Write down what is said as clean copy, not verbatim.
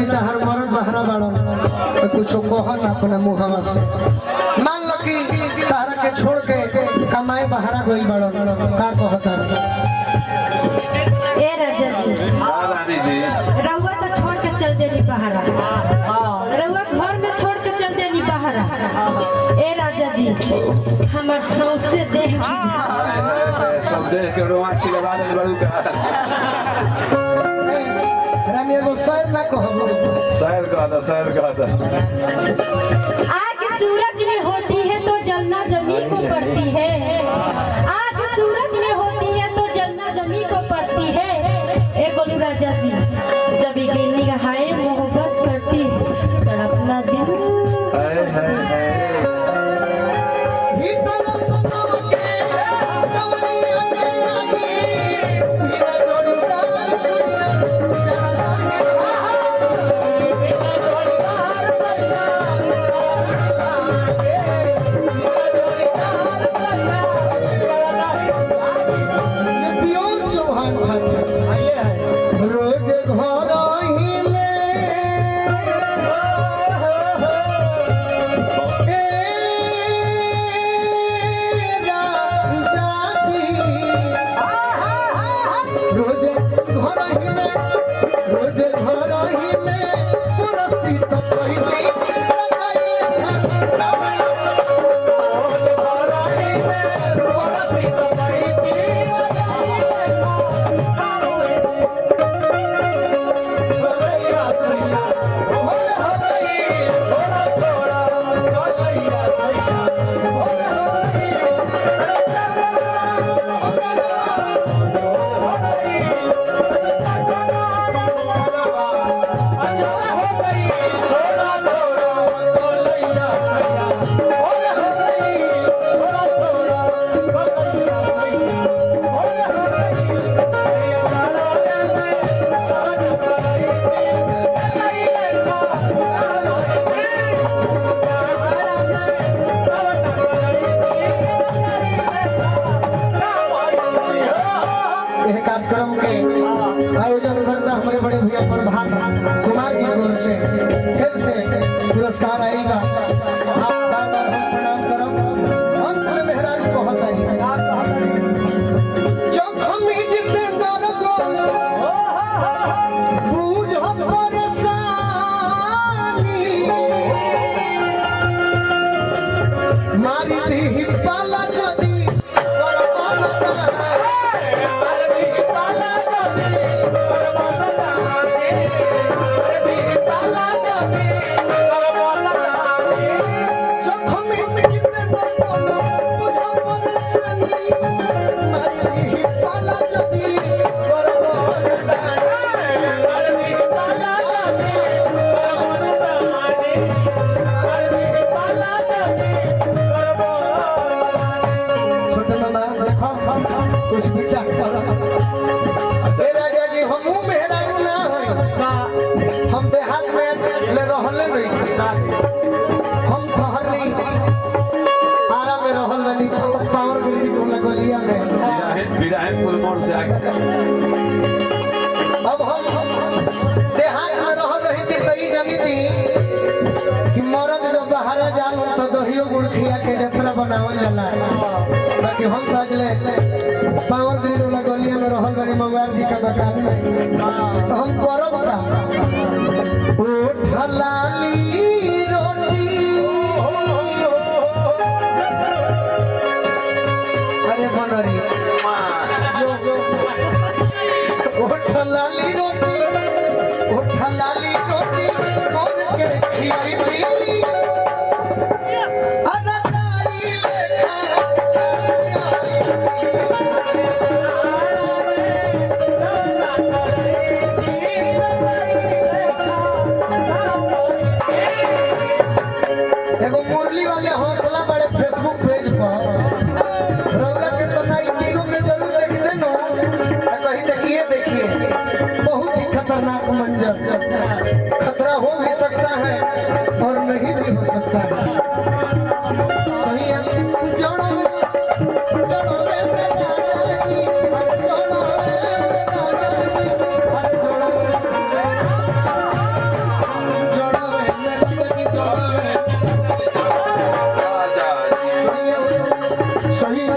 कि तहर मरद बहरा बाड़ो तो कुछ कह ना अपने मुहवा से। मान लो कि तारा के छोड़ के कमाई बहरा गई बाड़ो का कहता ए राजा जी रानी जी रउआ तो छोड़ के चल देनी बहरा। रउआ घर में छोड़ के चल देनी बहरा। ए राजा जी हमार सौसे देह सब देख के रोमांच लगा दे बड़ू का रानी एगो शायर ना कहबो। शायर कहा था आग सूरज में होती है तो जलना जमीन को पड़ती है। आग सूरज में होती है तो जलना जमीन को पड़ती है। ए बोलू राजा जी जब ये निगाहें मोहब्बत करती तड़पना दिल हाय हाय हाय कार्यक्रम के आयोजन करता हमारे बड़े भैया प्रभात कुमार जी को से फिर से पुरस्कार आएगा। बार बार हम प्रणाम करो। अंत में मेहरारू को होता है जोखमी जितेंद्र को बूझो परेशानी मारी दी पाला जदी कुछ विचार राजा जी हम मेहरारू ना हो हम देहात में ले रहले नहीं हम शहर नहीं आरा में रहल नहीं पावर गिरी को लगलिया में विराहपुर मोड़ से आगे अब हम देहात में रहल रही थी तो ई जमी थी कि मरद जब बाहर जाल तो दहियो गुड़ खिया के जतरा बनावल जाला बाकी हम ताजले पावर ग्रिड वाला गलिया में रहल बनी मंगवार जी का दुकान में तो हम करब का उठलाली रोटी अरे बनरी उठलाली रोटी कौन के खियाई दी एगो मुरली वाले हौसला बड़े फेसबुक पेज पर रौला के तो नहीं तीनों के जरूर देखते नो कहीं देखिए बहुत ही खतरनाक मंजर सही